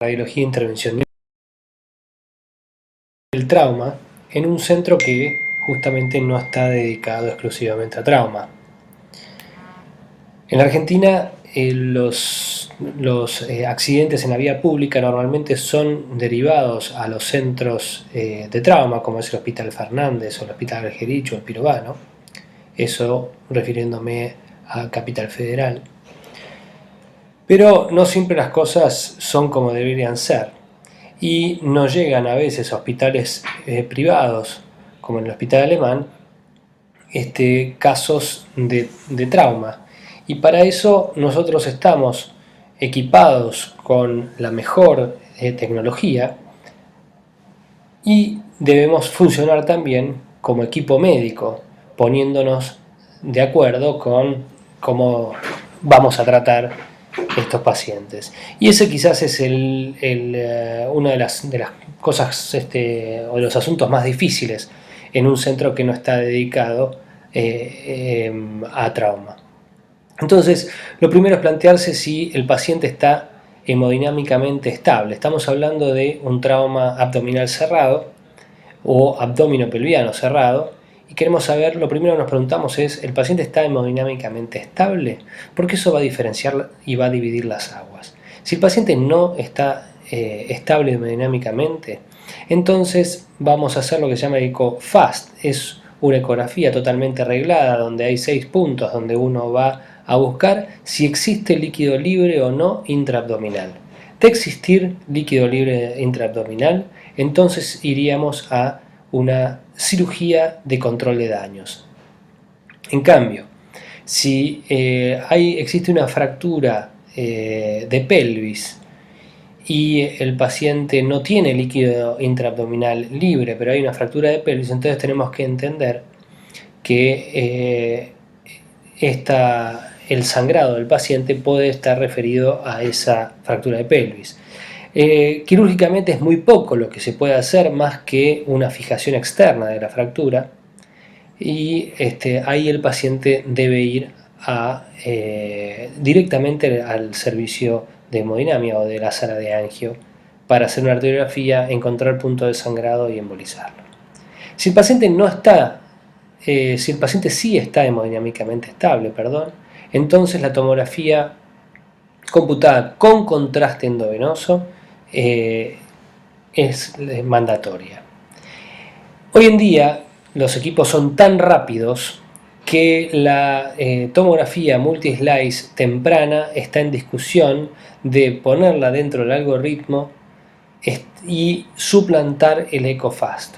radiología intervencionista del trauma en un centro que justamente no está dedicado exclusivamente a trauma. En la Argentina los accidentes en la vía pública normalmente son derivados a los centros de trauma, como es el Hospital Fernández o el Hospital Algerich o el Pirobano, eso refiriéndome a Capital Federal. Pero no siempre las cosas son como deberían ser y nos llegan a veces a hospitales privados, como en el Hospital Alemán, casos de trauma. Y para eso nosotros estamos equipados con la mejor tecnología y debemos funcionar también como equipo médico, poniéndonos de acuerdo con cómo vamos a tratar estos pacientes. Y ese quizás es una de las cosas o de los asuntos más difíciles en un centro que no está dedicado a trauma. Entonces, lo primero es plantearse si el paciente está hemodinámicamente estable. Estamos hablando de un trauma abdominal cerrado o abdominopelviano cerrado y queremos saber, lo primero que nos preguntamos es, ¿el paciente está hemodinámicamente estable? Porque eso va a diferenciar y va a dividir las aguas. Si el paciente no está estable hemodinámicamente, entonces vamos a hacer lo que se llama ECOFAST. Es una ecografía totalmente arreglada donde hay 6 puntos donde uno va a buscar si existe líquido libre o no intraabdominal. De existir líquido libre intraabdominal, entonces iríamos a una cirugía de control de daños. En cambio, si existe una fractura de pelvis y el paciente no tiene líquido intraabdominal libre, pero hay una fractura de pelvis, entonces tenemos que entender que el sangrado del paciente puede estar referido a esa fractura de pelvis. Quirúrgicamente es muy poco lo que se puede hacer más que una fijación externa de la fractura y ahí el paciente debe ir directamente al servicio de hemodinamia o de la sala de angio para hacer una arteriografía, encontrar punto de sangrado y embolizarlo. Si el paciente sí está hemodinámicamente estable, entonces la tomografía computada con contraste endovenoso es mandatoria. Hoy en día los equipos son tan rápidos que la tomografía multislice temprana está en discusión de ponerla dentro del algoritmo y suplantar el ECOFAST.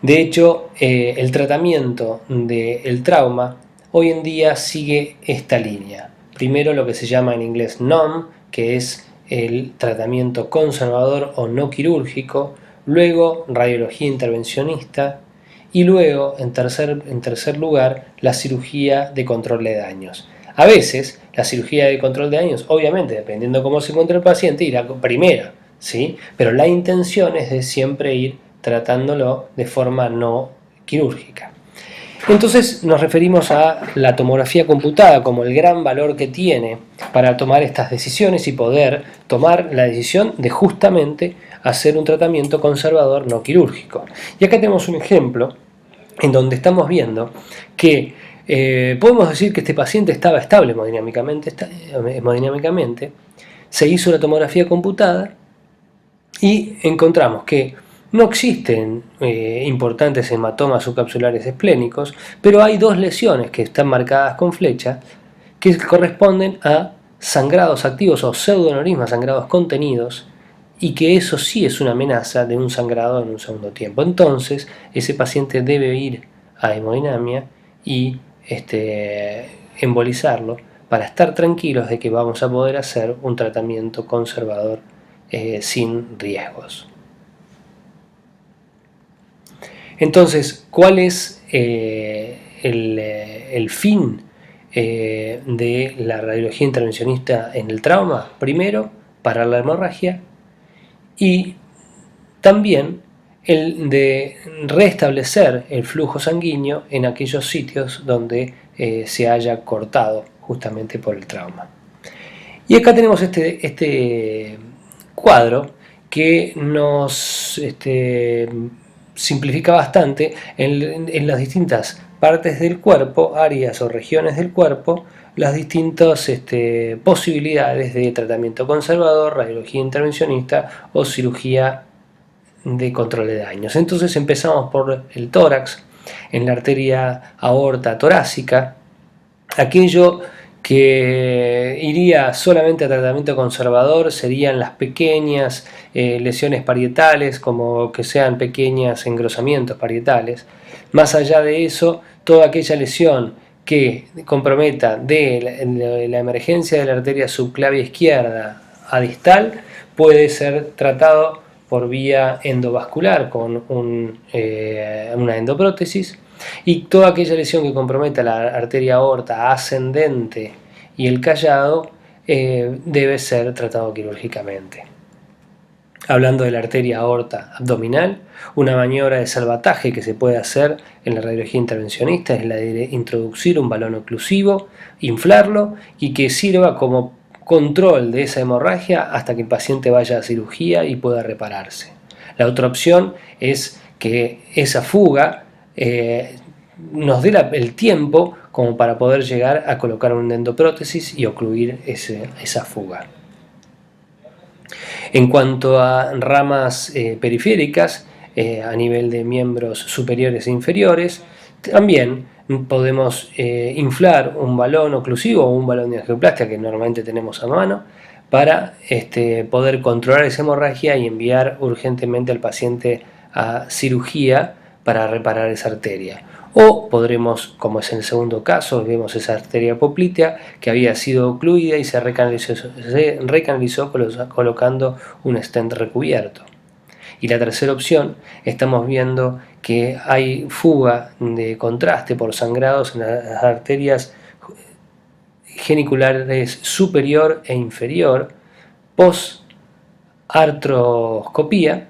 De hecho, el tratamiento del trauma hoy en día sigue esta línea. Primero lo que se llama en inglés NOM, que es el tratamiento conservador o no quirúrgico, luego radiología intervencionista y luego, en tercer lugar, la cirugía de control de daños. A veces, la cirugía de control de daños, obviamente, dependiendo cómo se encuentre el paciente, irá primera, ¿sí? Pero la intención es de siempre ir tratándolo de forma no quirúrgica. Entonces nos referimos a la tomografía computada como el gran valor que tiene para tomar estas decisiones y poder tomar la decisión de justamente hacer un tratamiento conservador no quirúrgico. Y acá tenemos un ejemplo en donde estamos viendo que podemos decir que este paciente estaba estable hemodinámicamente, se hizo la tomografía computada y encontramos que no existen importantes hematomas subcapsulares esplénicos, pero hay 2 lesiones que están marcadas con flecha que corresponden a sangrados activos o pseudoaneurismas, sangrados contenidos, y que eso sí es una amenaza de un sangrado en un segundo tiempo. Entonces, ese paciente debe ir a hemodinamia y embolizarlo para estar tranquilos de que vamos a poder hacer un tratamiento conservador sin riesgos. Entonces, ¿cuál es el fin de la radiología intervencionista en el trauma? Primero, parar la hemorragia y también el de restablecer el flujo sanguíneo en aquellos sitios donde se haya cortado justamente por el trauma. Y acá tenemos este cuadro que nos simplifica bastante en las distintas partes del cuerpo, áreas o regiones del cuerpo, las distintas posibilidades de tratamiento conservador, radiología intervencionista o cirugía de control de daños. Entonces empezamos por el tórax, en la arteria aorta torácica, aquello que iría solamente a tratamiento conservador serían las pequeñas lesiones parietales, como que sean pequeños engrosamientos parietales. Más allá de eso, toda aquella lesión que comprometa de la emergencia de la arteria subclavia izquierda a distal puede ser tratado por vía endovascular con una endoprótesis, y toda aquella lesión que comprometa la arteria aorta ascendente y el callado debe ser tratado quirúrgicamente. Hablando de la arteria aorta abdominal, una maniobra de salvataje que se puede hacer en la radiología intervencionista es la de introducir un balón oclusivo, inflarlo y que sirva como control de esa hemorragia hasta que el paciente vaya a cirugía y pueda repararse. La otra opción es que esa fuga nos dé el tiempo como para poder llegar a colocar una endoprótesis y ocluir esa fuga. En cuanto a ramas periféricas, a nivel de miembros superiores e inferiores, también podemos inflar un balón oclusivo o un balón de angioplastia que normalmente tenemos a mano para poder controlar esa hemorragia y enviar urgentemente al paciente a cirugía para reparar esa arteria. O podremos, como es en el segundo caso, vemos esa arteria poplitea que había sido ocluida y se recanalizó colocando un stent recubierto. Y la tercera opción, estamos viendo que hay fuga de contraste por sangrados en las arterias geniculares superior e inferior post artroscopía,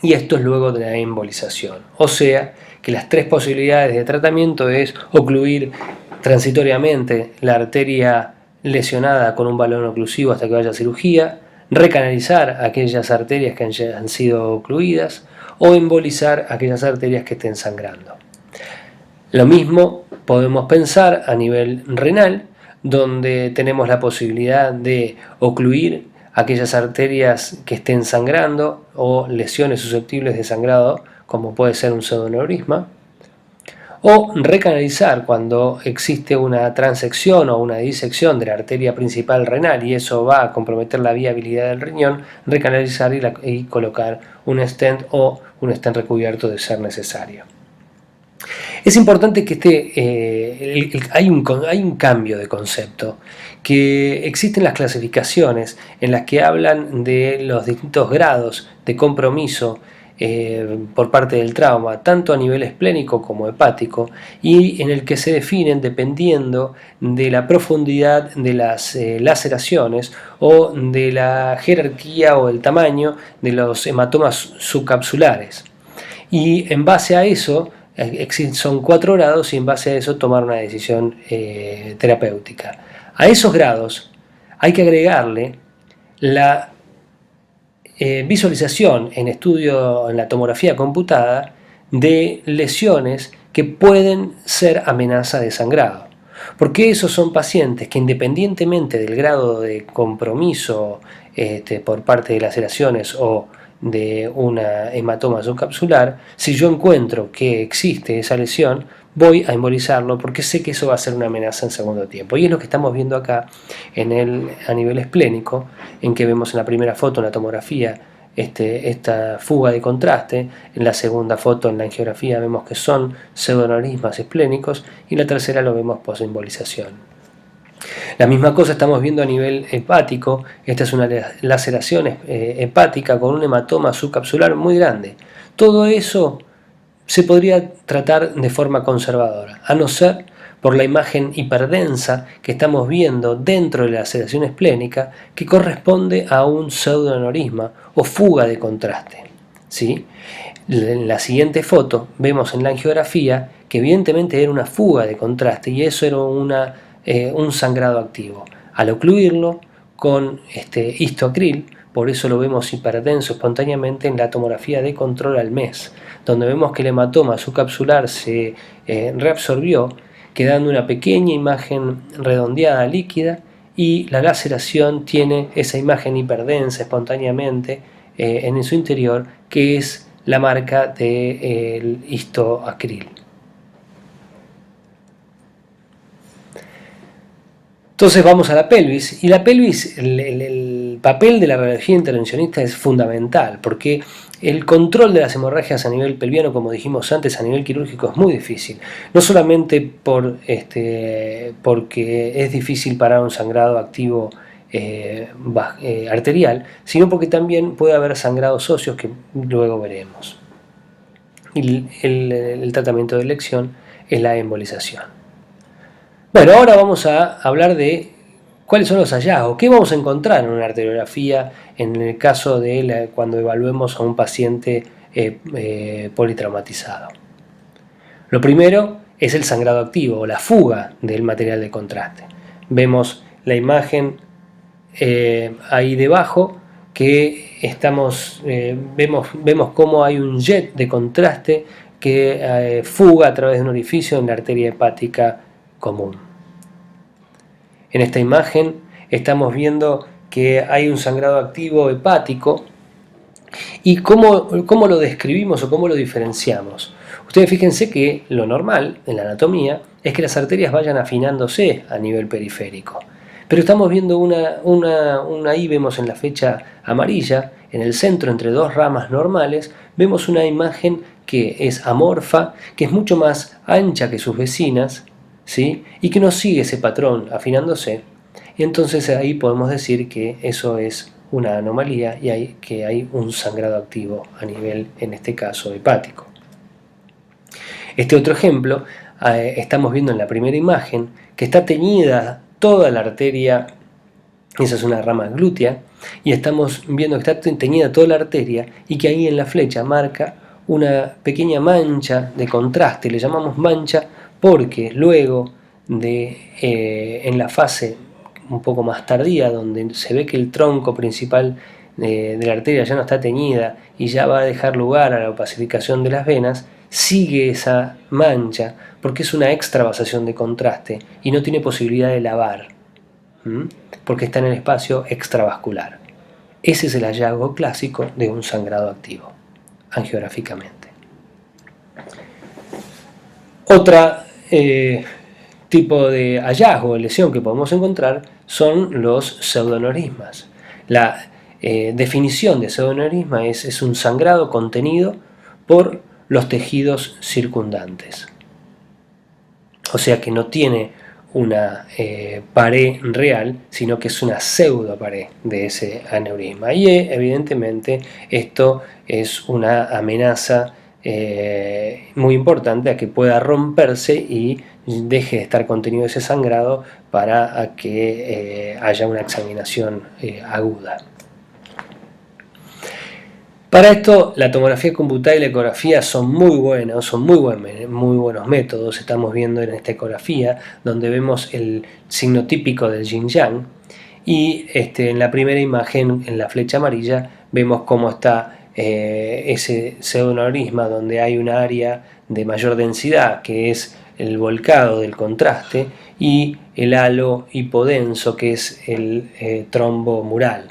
y esto es luego de la embolización. O sea que las tres posibilidades de tratamiento es ocluir transitoriamente la arteria lesionada con un balón oclusivo hasta que vaya a cirugía, recanalizar aquellas arterias que han sido ocluidas o embolizar aquellas arterias que estén sangrando. Lo mismo podemos pensar a nivel renal, donde tenemos la posibilidad de ocluir aquellas arterias que estén sangrando o lesiones susceptibles de sangrado, como puede ser un pseudoneurisma, o recanalizar cuando existe una transección o una disección de la arteria principal renal y eso va a comprometer la viabilidad del riñón, recanalizar y colocar un stent o un stent recubierto de ser necesario. Es importante que hay un cambio de concepto, que existen las clasificaciones en las que hablan de los distintos grados de compromiso por parte del trauma, tanto a nivel esplénico como hepático, y en el que se definen dependiendo de la profundidad de las laceraciones o de la jerarquía o el tamaño de los hematomas subcapsulares. Y en base a eso, son 4 grados y en base a eso tomar una decisión terapéutica. A esos grados hay que agregarle la visualización en estudio en la tomografía computada de lesiones que pueden ser amenaza de sangrado. Porque esos son pacientes que independientemente del grado de compromiso por parte de laceraciones o de una hematoma subcapsular, si yo encuentro que existe esa lesión, voy a embolizarlo porque sé que eso va a ser una amenaza en segundo tiempo. Y es lo que estamos viendo acá a nivel esplénico, en que vemos en la primera foto, en la tomografía, esta fuga de contraste. En la segunda foto, en la angiografía, vemos que son pseudoneurismas esplénicos, y la tercera lo vemos posembolización. La misma cosa estamos viendo a nivel hepático. Esta es una laceración hepática con un hematoma subcapsular muy grande. Todo eso se podría tratar de forma conservadora, a no ser por la imagen hiperdensa que estamos viendo dentro de la laceración esplénica, que corresponde a un pseudoneurisma o fuga de contraste. ¿Sí? En la siguiente foto vemos en la angiografía que evidentemente era una fuga de contraste y eso era un sangrado activo. Al ocluirlo, con histoacril, por eso lo vemos hiperdenso espontáneamente en la tomografía de control al mes, donde vemos que el hematoma subcapsular se reabsorbió, quedando una pequeña imagen redondeada líquida, y la laceración tiene esa imagen hiperdensa espontáneamente en su interior, que es la marca del histoacril. Entonces vamos a la pelvis, y la pelvis, el papel de la radiología intervencionista es fundamental, porque el control de las hemorragias a nivel pelviano, como dijimos antes, a nivel quirúrgico es muy difícil. No solamente porque es difícil parar un sangrado activo arterial, sino porque también puede haber sangrados óseos que luego veremos. Y el tratamiento de elección es la embolización. Bueno, ahora vamos a hablar de cuáles son los hallazgos, qué vamos a encontrar en una arteriografía en el caso de cuando evaluemos a un paciente politraumatizado. Lo primero es el sangrado activo o la fuga del material de contraste. Vemos la imagen ahí debajo que vemos cómo hay un jet de contraste que fuga a través de un orificio en la arteria hepática común. En esta imagen estamos viendo que hay un sangrado activo hepático. ¿Y cómo lo describimos o cómo lo diferenciamos? Ustedes fíjense que lo normal en la anatomía es que las arterias vayan afinándose a nivel periférico. Pero estamos viendo ahí vemos en la flecha amarilla, en el centro entre dos ramas normales, vemos una imagen que es amorfa, que es mucho más ancha que sus vecinas, ¿sí? Y que no sigue ese patrón afinándose, y entonces ahí podemos decir que eso es una anomalía y que hay un sangrado activo a nivel, en este caso, hepático. Este otro ejemplo, estamos viendo en la primera imagen que está teñida toda la arteria, esa es una rama glútea, y estamos viendo que está teñida toda la arteria y que ahí en la flecha marca una pequeña mancha de contraste, le llamamos mancha porque luego en la fase un poco más tardía, donde se ve que el tronco principal de la arteria ya no está teñida y ya va a dejar lugar a la opacificación de las venas, sigue esa mancha porque es una extravasación de contraste y no tiene posibilidad de lavar, porque está en el espacio extravascular. Ese es el hallazgo clásico de un sangrado activo, angiográficamente. Otra tipo de hallazgo o lesión que podemos encontrar son los pseudoaneurismas. La definición de pseudoaneurisma es un sangrado contenido por los tejidos circundantes. O sea que no tiene una pared real, sino que es una pseudo pared de ese aneurisma. Y evidentemente esto es una amenaza muy importante a que pueda romperse y deje de estar contenido ese sangrado para que haya una examinación aguda. Para esto la tomografía computada y la ecografía son muy buenos, son muy buenos métodos. Estamos viendo en esta ecografía donde vemos el signo típico del yin-yang y en la primera imagen, en la flecha amarilla, vemos cómo está ese pseudoaneurisma donde hay un área de mayor densidad que es el volcado del contraste y el halo hipodenso que es el trombo mural.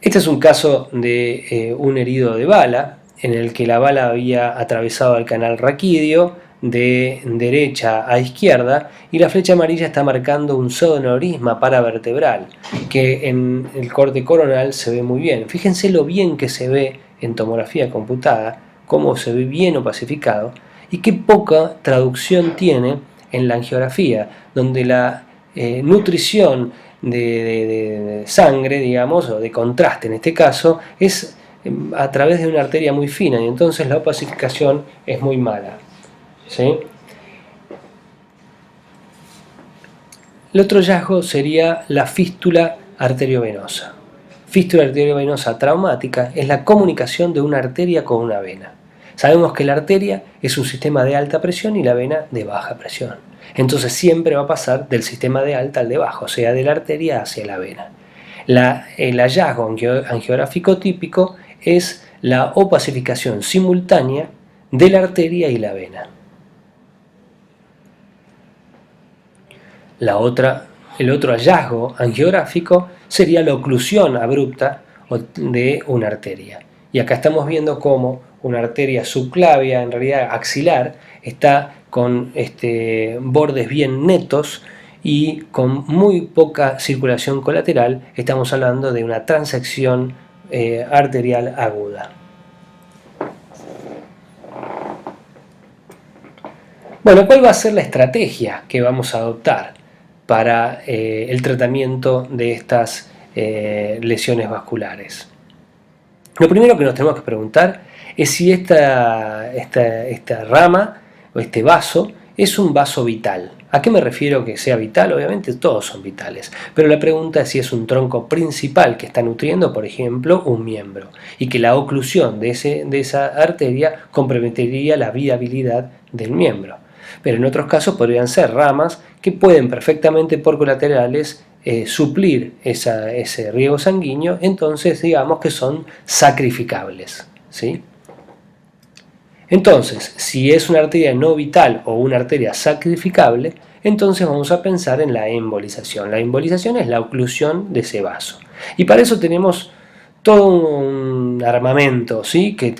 Este es un caso de un herido de bala, en el que la bala había atravesado el canal raquídeo de derecha a izquierda y la flecha amarilla está marcando un pseudoaneurisma paravertebral que en el corte coronal se ve muy bien. Fíjense lo bien que se ve en tomografía computada, cómo se ve bien opacificado y qué poca traducción tiene en la angiografía, donde la nutrición de sangre, digamos, o de contraste en este caso, es a través de una arteria muy fina y entonces la opacificación es muy mala, ¿sí? El otro hallazgo sería la fístula arteriovenosa. Fístula arteriovenosa traumática es la comunicación de una arteria con una vena. Sabemos que la arteria es un sistema de alta presión y la vena de baja presión. Entonces siempre va a pasar del sistema de alta al de baja, o sea, de la arteria hacia la vena. El hallazgo angiográfico típico es la opacificación simultánea de la arteria y la vena. El otro hallazgo angiográfico sería la oclusión abrupta de una arteria. Y acá estamos viendo cómo una arteria subclavia, en realidad axilar, está con bordes bien netos y con muy poca circulación colateral. Estamos hablando de una transección arterial aguda. Bueno, ¿cuál va a ser la estrategia que vamos a adoptar para el tratamiento de estas lesiones vasculares? Lo primero que nos tenemos que preguntar es si esta rama o este vaso es un vaso vital. ¿A qué me refiero que sea vital? Obviamente todos son vitales, pero la pregunta es si es un tronco principal que está nutriendo, por ejemplo, un miembro, y que la oclusión de esa arteria comprometería la viabilidad del miembro. Pero en otros casos podrían ser ramas que pueden perfectamente por colaterales suplir ese riego sanguíneo, entonces digamos que son sacrificables, ¿sí? Entonces, si es una arteria no vital o una arteria sacrificable, entonces vamos a pensar en la embolización. La embolización es la oclusión de ese vaso. Y para eso tenemos todo un armamento, ¿sí? Que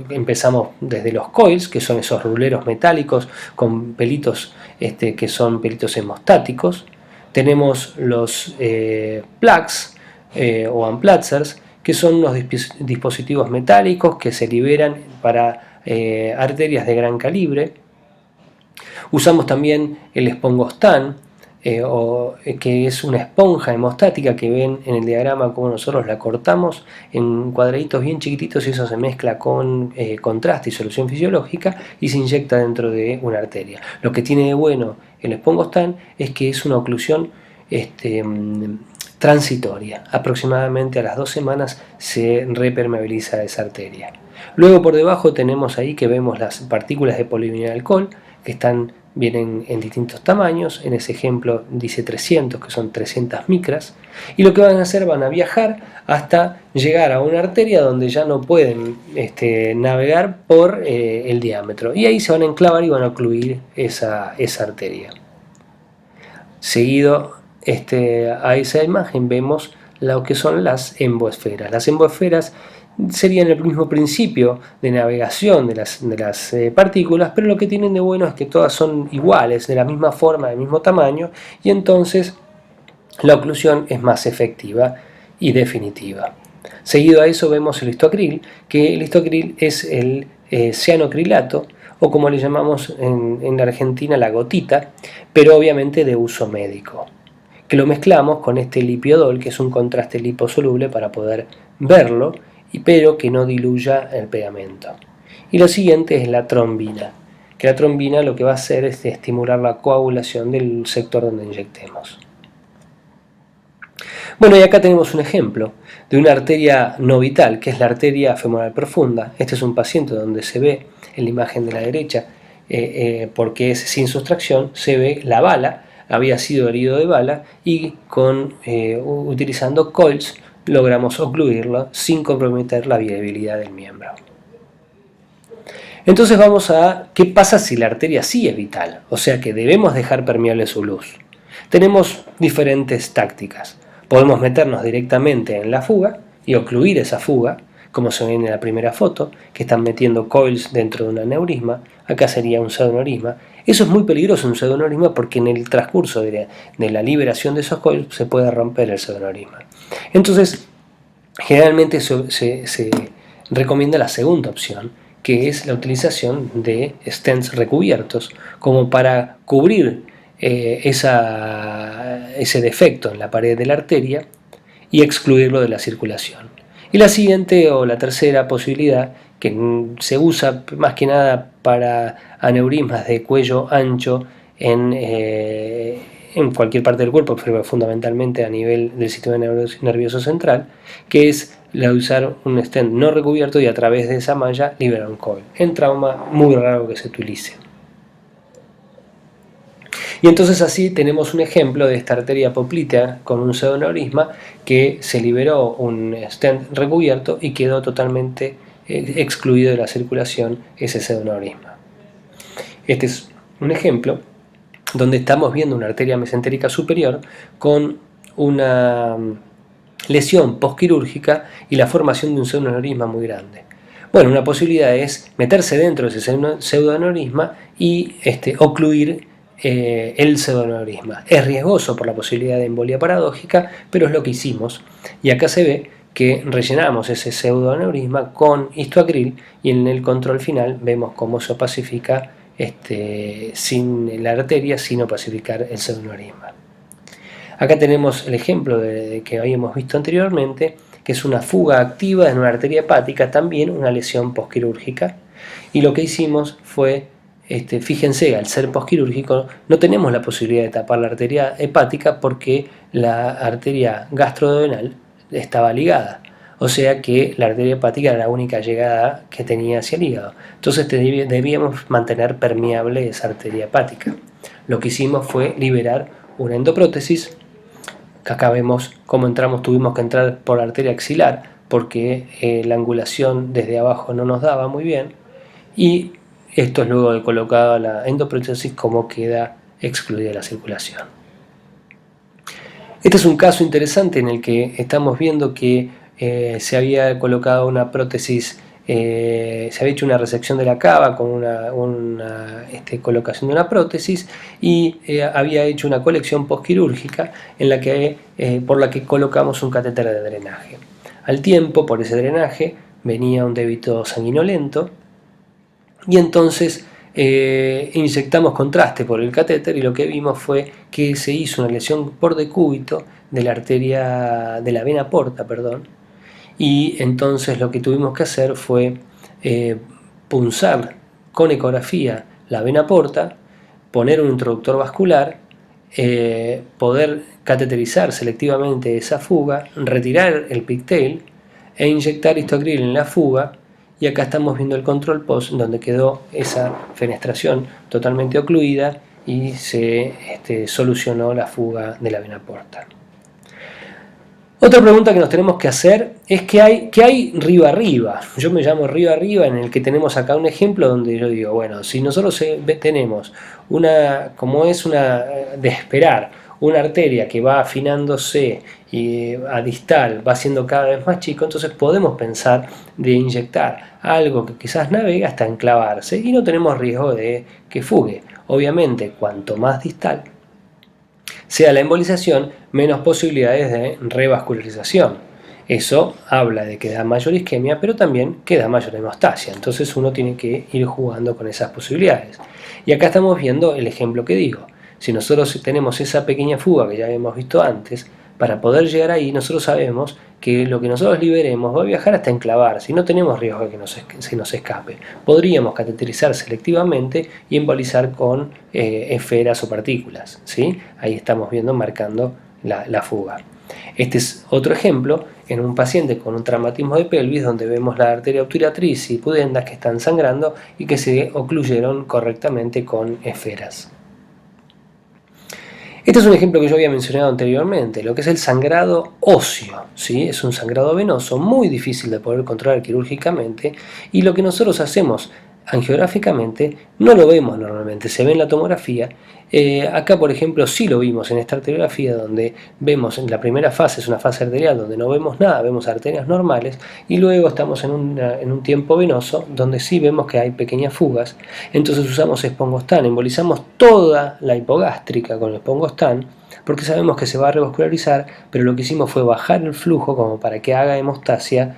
empezamos desde los coils, que son esos ruleros metálicos con pelitos que son pelitos hemostáticos. Tenemos los plugs o unplatzers, que son unos dispositivos metálicos que se liberan para arterias de gran calibre. Usamos también el espongostán, que es una esponja hemostática que ven en el diagrama como nosotros la cortamos en cuadraditos bien chiquititos y eso se mezcla con contraste y solución fisiológica y se inyecta dentro de una arteria. Lo que tiene de bueno el espongostán es que es una oclusión transitoria. Aproximadamente a las 2 semanas se repermeabiliza esa arteria. Luego por debajo tenemos ahí que vemos las partículas de polivinilcol que vienen en distintos tamaños. En ese ejemplo dice 300, que son 300 micras, y lo que van a hacer, van a viajar hasta llegar a una arteria donde ya no pueden navegar por el diámetro, y ahí se van a enclavar y van a ocluir esa arteria. Seguido a esa imagen vemos lo que son las emboesferas. Las emboesferas serían el mismo principio de navegación de las partículas, pero lo que tienen de bueno es que todas son iguales, de la misma forma, del mismo tamaño, y entonces la oclusión es más efectiva y definitiva. Seguido a eso vemos el histoacril, que el histoacril es el cianocrilato, o como le llamamos en la Argentina la gotita, pero obviamente de uso médico, que lo mezclamos con este lipiodol, que es un contraste liposoluble para poder verlo, pero que no diluya el pegamento. Y lo siguiente es la trombina, que la trombina lo que va a hacer es estimular la coagulación del sector donde inyectemos. Bueno, y acá tenemos un ejemplo de una arteria no vital, que es la arteria femoral profunda. Este es un paciente donde se ve en la imagen de la derecha, porque es sin sustracción, se ve la bala, había sido herido de bala, y utilizando coils logramos ocluirlo sin comprometer la viabilidad del miembro. Entonces vamos a qué pasa si la arteria sí es vital, o sea que debemos dejar permeable su luz. Tenemos diferentes tácticas. Podemos meternos directamente en la fuga y ocluir esa fuga, como se ve en la primera foto, que están metiendo coils dentro de un aneurisma. Acá sería un pseudoneurisma. Eso es muy peligroso, un pseudoneurisma, porque en el transcurso de la liberación de esos coils se puede romper el pseudoneurisma. Entonces, generalmente se recomienda la segunda opción, que es la utilización de stents recubiertos, como para cubrir ese defecto en la pared de la arteria y excluirlo de la circulación. Y la siguiente o la tercera posibilidad, que se usa más que nada para aneurismas de cuello ancho en en cualquier parte del cuerpo, pero fundamentalmente a nivel del sistema nervioso central, que es la de usar un stent no recubierto y a través de esa malla liberar un coil. En trauma, muy raro que se utilice. Y entonces así tenemos un ejemplo de esta arteria poplitea con un pseudoneurisma que se liberó un stent recubierto y quedó totalmente excluido de la circulación ese pseudoneurisma. Este es un ejemplo donde estamos viendo una arteria mesentérica superior con una lesión postquirúrgica y la formación de un pseudoneurisma muy grande. Bueno, una posibilidad es meterse dentro de ese pseudoneurisma y ocluir el pseudoneurisma. Es riesgoso por la posibilidad de embolia paradójica, pero es lo que hicimos. Y acá se ve que rellenamos ese pseudoneurisma con histoacril y en el control final vemos cómo se opacifica sin la arteria, sin opacificar el pseudoneurisma. Acá tenemos el ejemplo de que habíamos visto anteriormente, que es una fuga activa en una arteria hepática, también una lesión postquirúrgica. Y lo que hicimos fue, fíjense, al ser postquirúrgico no tenemos la posibilidad de tapar la arteria hepática porque la arteria gastroduodenal estaba ligada. O sea que la arteria hepática era la única llegada que tenía hacia el hígado. Entonces debíamos mantener permeable esa arteria hepática. Lo que hicimos fue liberar una endoprótesis. Acá vemos cómo entramos, tuvimos que entrar por la arteria axilar porque la angulación desde abajo no nos daba muy bien. Y esto es luego de colocada la endoprótesis, cómo queda excluida la circulación. Este es un caso interesante en el que estamos viendo que se había colocado una prótesis, se había hecho una resección de la cava con una colocación de una prótesis y había hecho una colección postquirúrgica en la que, por la que colocamos un catéter de drenaje. Al tiempo, por ese drenaje, venía un débito sanguinolento y entonces inyectamos contraste por el catéter y lo que vimos fue que se hizo una lesión por decúbito de la arteria, de la vena porta, y entonces lo que tuvimos que hacer fue punzar con ecografía la vena porta, poner un introductor vascular, poder cateterizar selectivamente esa fuga, retirar el pigtail e inyectar histoacril en la fuga. Y acá estamos viendo el control post donde quedó esa fenestración totalmente ocluida y se solucionó la fuga de la vena porta. Otra pregunta que nos tenemos que hacer es ¿qué hay río arriba? Yo me llamo río arriba, en el que tenemos acá un ejemplo donde yo digo, bueno, si nosotros tenemos de esperar, una arteria que va afinándose y a distal va siendo cada vez más chico, entonces podemos pensar de inyectar algo que quizás navegue hasta enclavarse y no tenemos riesgo de que fugue. Obviamente, cuanto más distal sea la embolización, menos posibilidades de revascularización. Eso habla de que da mayor isquemia, pero también que da mayor hemostasia. Entonces uno tiene que ir jugando con esas posibilidades. Y acá estamos viendo el ejemplo que digo. Si nosotros tenemos esa pequeña fuga que ya habíamos visto antes, para poder llegar ahí nosotros sabemos que lo que nosotros liberemos va a viajar hasta enclavarse y no tenemos riesgo de que se nos escape. Podríamos cateterizar selectivamente y embolizar con esferas o partículas, ¿sí? Ahí estamos viendo, marcando la fuga. Este es otro ejemplo en un paciente con un traumatismo de pelvis donde vemos la arteria obturatriz y pudendas que están sangrando y que se ocluyeron correctamente con esferas. Este es un ejemplo que yo había mencionado anteriormente, lo que es el sangrado óseo, ¿sí? Es un sangrado venoso muy difícil de poder controlar quirúrgicamente y lo que nosotros hacemos angiográficamente no lo vemos normalmente, se ve en la tomografía. Acá, por ejemplo, sí lo vimos en esta arteriografía donde vemos en la primera fase, es una fase arterial donde no vemos nada, vemos arterias normales y luego estamos en un tiempo venoso donde sí vemos que hay pequeñas fugas. Entonces usamos Sphongostan, embolizamos toda la hipogástrica con el Sphongostan porque sabemos que se va a revascularizar, pero lo que hicimos fue bajar el flujo como para que haga hemostasia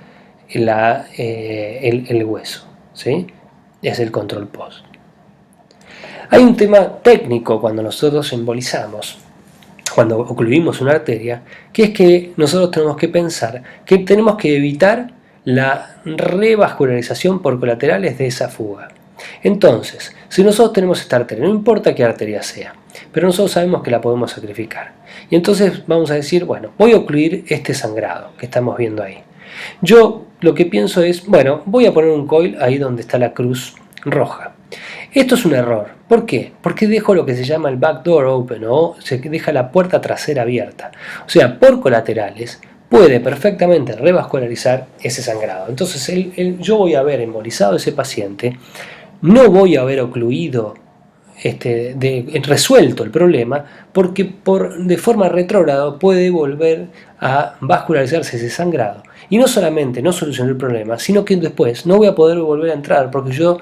el hueso, ¿sí? Es el control post. Hay un tema técnico cuando nosotros embolizamos, cuando ocluimos una arteria, que es que nosotros tenemos que pensar que tenemos que evitar la revascularización por colaterales de esa fuga. Entonces, si nosotros tenemos esta arteria, no importa qué arteria sea, pero nosotros sabemos que la podemos sacrificar. Y entonces vamos a decir, bueno, voy a ocluir este sangrado que estamos viendo ahí. Yo lo que pienso es, bueno, voy a poner un coil ahí donde está la cruz roja. Esto es un error. ¿Por qué? Porque dejo lo que se llama el back door open, o se deja la puerta trasera abierta. O sea, por colaterales puede perfectamente revascularizar ese sangrado. Entonces yo voy a haber embolizado a ese paciente, no voy a haber ocluido, resuelto el problema, porque de forma retrógrada puede volver a vascularizarse ese sangrado. Y no solamente no solucioné el problema, sino que después no voy a poder volver a entrar porque yo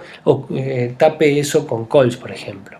tape eso con coils, por ejemplo.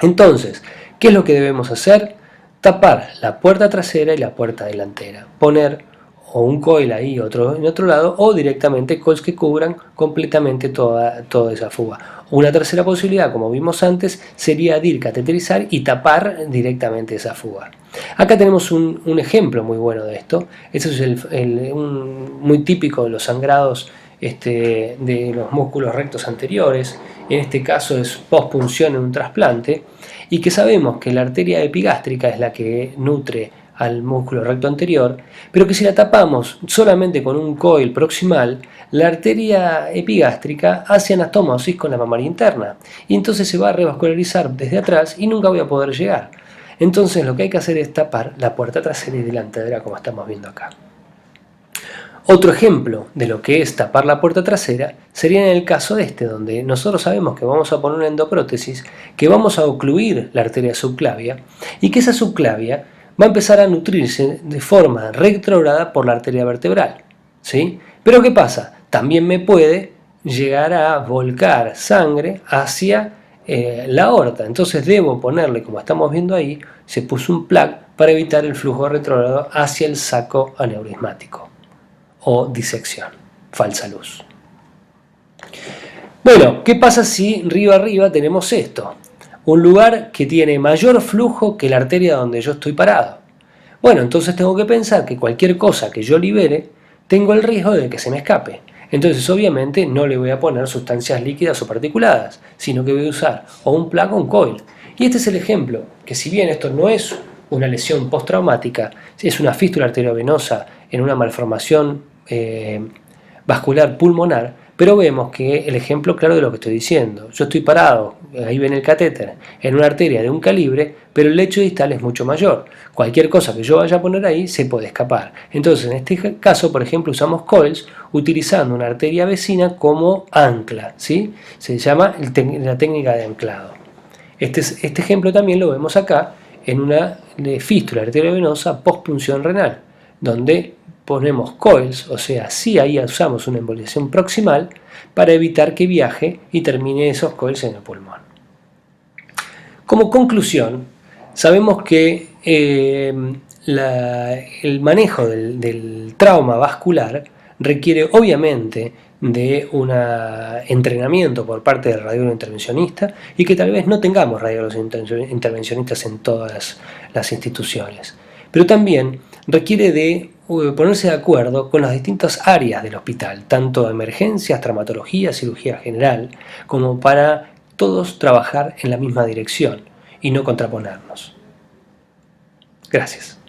Entonces, ¿qué es lo que debemos hacer? Tapar la puerta trasera y la puerta delantera. Poner o un coil ahí, otro en otro lado, o directamente coils que cubran completamente toda esa fuga. Una tercera posibilidad, como vimos antes, sería DIR, cateterizar y tapar directamente esa fuga. Acá tenemos un ejemplo muy bueno de esto. Este es muy típico de los sangrados de los músculos rectos anteriores. En este caso es postpunción en un trasplante, y que sabemos que la arteria epigástrica es la que nutre al músculo recto anterior, pero que si la tapamos solamente con un coil proximal, la arteria epigástrica hace anastomosis con la mamaria interna, y entonces se va a revascularizar desde atrás y nunca voy a poder llegar. Entonces lo que hay que hacer es tapar la puerta trasera y delantera, como estamos viendo acá. Otro ejemplo de lo que es tapar la puerta trasera sería en el caso donde nosotros sabemos que vamos a poner una endoprótesis, que vamos a ocluir la arteria subclavia y que esa subclavia va a empezar a nutrirse de forma retrógrada por la arteria vertebral, ¿sí? Pero ¿qué pasa? También me puede llegar a volcar sangre hacia la aorta. Entonces debo ponerle, como estamos viendo ahí, se puso un plug para evitar el flujo retrógrado hacia el saco aneurismático o disección, falsa luz. Bueno, ¿qué pasa si río arriba tenemos esto? Un lugar que tiene mayor flujo que la arteria donde yo estoy parado. Bueno, entonces tengo que pensar que cualquier cosa que yo libere, tengo el riesgo de que se me escape. Entonces obviamente no le voy a poner sustancias líquidas o particuladas, sino que voy a usar o un plug o un coil. Y este es el ejemplo, que si bien esto no es una lesión postraumática, es una fístula arteriovenosa en una malformación vascular pulmonar, pero vemos que el ejemplo claro de lo que estoy diciendo. Yo estoy parado, ahí ven el catéter, en una arteria de un calibre, pero el lecho distal es mucho mayor. Cualquier cosa que yo vaya a poner ahí se puede escapar. Entonces, en este caso, por ejemplo, usamos coils utilizando una arteria vecina como ancla, ¿sí? Se llama la técnica de anclado. Este ejemplo también lo vemos acá en una fístula arteriovenosa postpunción renal, donde ponemos coils, o sea, sí ahí usamos una embolización proximal para evitar que viaje y termine esos coils en el pulmón. Como conclusión, sabemos que el manejo del trauma vascular requiere obviamente de un entrenamiento por parte del radiólogo intervencionista, y que tal vez no tengamos radiólogos intervencionistas en todas las instituciones. Pero también requiere de ponerse de acuerdo con las distintas áreas del hospital, tanto emergencias, traumatología, cirugía general, como para todos trabajar en la misma dirección y no contraponernos. Gracias.